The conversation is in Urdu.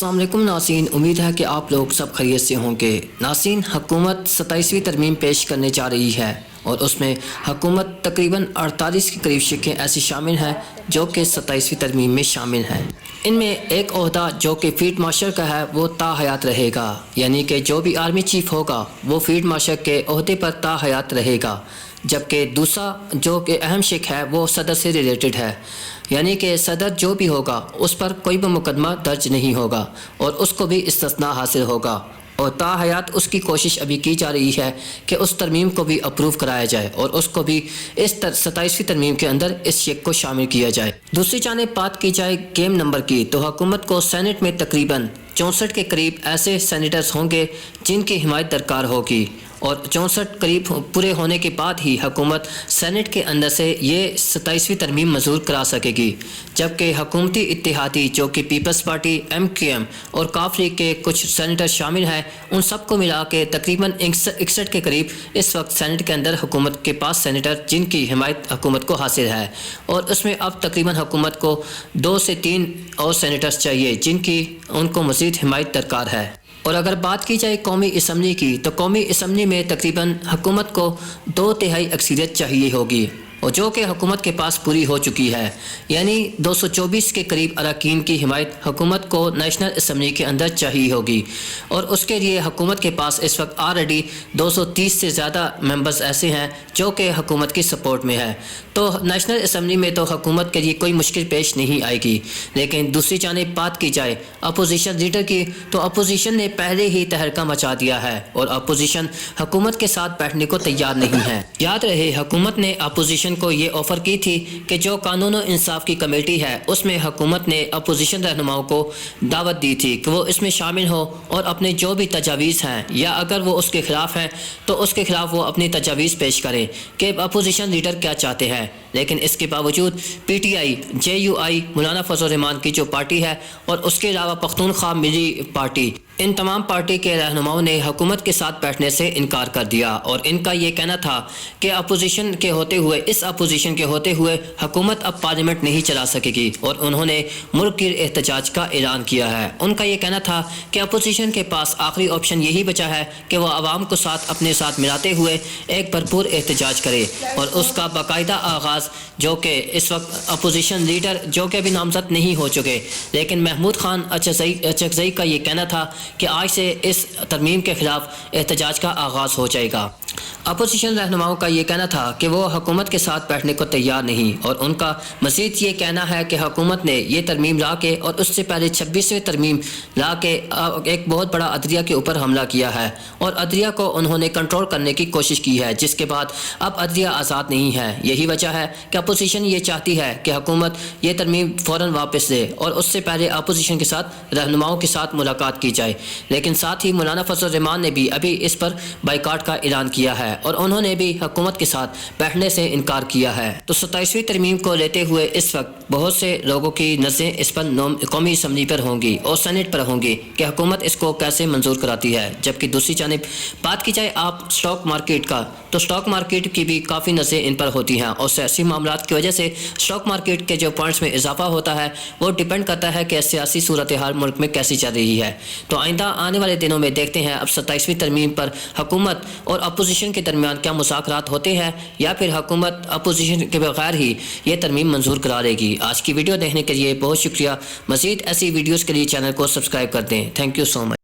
السلام علیکم ناظرین، امید ہے کہ آپ لوگ سب خیریت سے ہوں گے۔ ناظرین، حکومت 27ویں ترمیم پیش کرنے جا رہی ہے اور اس میں حکومت تقریباً 48 کے قریب شقیں ایسی شامل ہیں جو کہ 27ویں ترمیم میں شامل ہیں۔ ان میں ایک عہدہ جو کہ فیلڈ مارشل کا ہے وہ تا حیات رہے گا، یعنی کہ جو بھی آرمی چیف ہوگا وہ فیلڈ مارشل کے عہدے پر تا حیات رہے گا، جبکہ دوسرا جو کہ اہم شق ہے وہ صدر سے ریلیٹڈ ہے، یعنی کہ صدر جو بھی ہوگا اس پر کوئی بھی مقدمہ درج نہیں ہوگا اور اس کو بھی استثناء حاصل ہوگا، اور تا حیات اس کی کوشش ابھی کی جا رہی ہے کہ اس ترمیم کو بھی اپروو کرایا جائے اور اس کو بھی اس 27ویں ترمیم کے اندر اس شق کو شامل کیا جائے۔ دوسری جانب بات کی جائے گیم نمبر کی، تو حکومت کو سینٹ میں تقریباً 64 کے قریب ایسے سینیٹرز ہوں گے جن کی حمایت درکار ہوگی، اور 64 قریب پورے ہونے کے بعد ہی حکومت سینٹ کے اندر سے یہ 27ویں ترمیم منظور کرا سکے گی، جبکہ حکومتی اتحادی جو کہ پیپلز پارٹی، MQM اور کاف لیگ کے کچھ سینیٹر شامل ہیں، ان سب کو ملا کے تقریباً 61 کے قریب اس وقت سینٹ کے اندر حکومت کے پاس سینیٹر جن کی حمایت حکومت کو حاصل ہے، اور اس میں اب تقریباً حکومت کو 2 سے 3 اور سینیٹرز چاہیے جن کی ان کو مزید حمایت درکار ہے۔ اور اگر بات کی جائے قومی اسمبلی کی، تو قومی اسمبلی میں تقریباً حکومت کو 2/3 اکثریت چاہیے ہوگی، اور جو کہ حکومت کے پاس پوری ہو چکی ہے، یعنی 224 کے قریب اراکین کی حمایت حکومت کو نیشنل اسمبلی کے اندر چاہیے ہوگی، اور اس کے لیے حکومت کے پاس اس وقت آلریڈی 230 سے زیادہ ممبرز ایسے ہیں جو کہ حکومت کی سپورٹ میں ہے، تو نیشنل اسمبلی میں تو حکومت کے لیے کوئی مشکل پیش نہیں آئے گی۔ لیکن دوسری جانب بات کی جائے اپوزیشن لیڈر کی، تو اپوزیشن نے پہلے ہی تہلکہ مچا دیا ہے اور اپوزیشن حکومت کے ساتھ بیٹھنے کو تیار نہیں ہے۔ یاد رہے حکومت نے اپوزیشن کو یہ آفر کی تھی کہ جو قانون و انصاف کی کمیٹی ہے اس میں حکومت نے اپوزیشن رہنماؤں کو دعوت دی تھی کہ وہ اس میں شامل ہو اور اپنے جو بھی تجاویز ہیں یا اگر وہ اس کے خلاف ہیں تو اس کے خلاف وہ اپنی تجاویز پیش کریں کہ اپوزیشن لیڈر کیا چاہتے ہیں۔ لیکن اس کے باوجود PTI، JUI، مولانا فضل الرحمان کی جو پارٹی ہے اور اس کے علاوہ پختونخوا ملی پارٹی، ان تمام پارٹی کے رہنماؤں نے حکومت کے ساتھ بیٹھنے سے انکار کر دیا، اور ان کا یہ کہنا تھا کہ اپوزیشن کے ہوتے ہوئے حکومت اب پارلیمنٹ نہیں چلا سکے گی، اور انہوں نے ملک کی احتجاج کا اعلان کیا ہے۔ ان کا یہ کہنا تھا کہ اپوزیشن کے پاس آخری آپشن یہی بچا ہے کہ وہ عوام کو اپنے ساتھ ملاتے ہوئے ایک بھرپور احتجاج کرے، اور اس کا باقاعدہ آغاز جو کہ اس وقت اپوزیشن لیڈر جو کہ ابھی نامزد نہیں ہو چکے، لیکن محمود خان اچکزئی کا یہ کہنا تھا کہ آج سے اس ترمیم کے خلاف احتجاج کا آغاز ہو جائے گا۔ اپوزیشن رہنماؤں کا یہ کہنا تھا کہ وہ حکومت کے ساتھ بیٹھنے کو تیار نہیں، اور ان کا مزید یہ کہنا ہے کہ حکومت نے یہ ترمیم لا کے اور اس سے پہلے 26ویں ترمیم لا کے ایک بہت بڑا عدلیہ کے اوپر حملہ کیا ہے، اور عدلیہ کو انہوں نے کنٹرول کرنے کی کوشش کی ہے، جس کے بعد اب عدلیہ آزاد نہیں ہے۔ یہی وجہ ہے کہ اپوزیشن یہ چاہتی ہے کہ حکومت یہ ترمیم فوراً واپس لے اور اس سے پہلے اپوزیشن کے ساتھ رہنماؤں کے ساتھ ملاقات کی جائے۔ لیکن ساتھ ہی مولانا فضل الرحمان نے بھی ابھی اس پر بائیکاٹ کا اعلان کیا ہے اور انہوں نے بھی حکومت کے ساتھ بیٹھنے سے انکار کیا ہے۔ تو 27ویں ترمیم کو لیتے ہوئے اس وقت بہت سے لوگوں کی نظریں اس پر قومی اسمبلی پر ہوں گی اور سینٹ پر ہوں گی کہ حکومت اس کو کیسے منظور کراتی ہے، جبکہ دوسری جانب بات کی جائے آپ اسٹاک مارکیٹ کا، تو اسٹاک مارکیٹ کی بھی کافی نظریں ان پر ہوتی ہیں، اور سیاسی معاملات کی وجہ سے اسٹاک مارکیٹ کے جو پوائنٹس میں اضافہ ہوتا ہے وہ ڈیپینڈ کرتا ہے کہ سیاسی صورتحال ملک میں کیسی چل رہی ہے۔ تو آئندہ آنے والے دنوں میں دیکھتے ہیں اب 27ویں ترمیم پر حکومت اور اپوزیشن کے درمیان کیا مذاکرات ہوتے ہیں، یا پھر حکومت اپوزیشن کے بغیر ہی یہ ترمیم منظور کرا لے گی۔ آج کی ویڈیو دیکھنے کے لیے بہت شکریہ، مزید ایسی ویڈیوز کے لیے چینل کو سبسکرائب کر دیں۔ Thank you so much.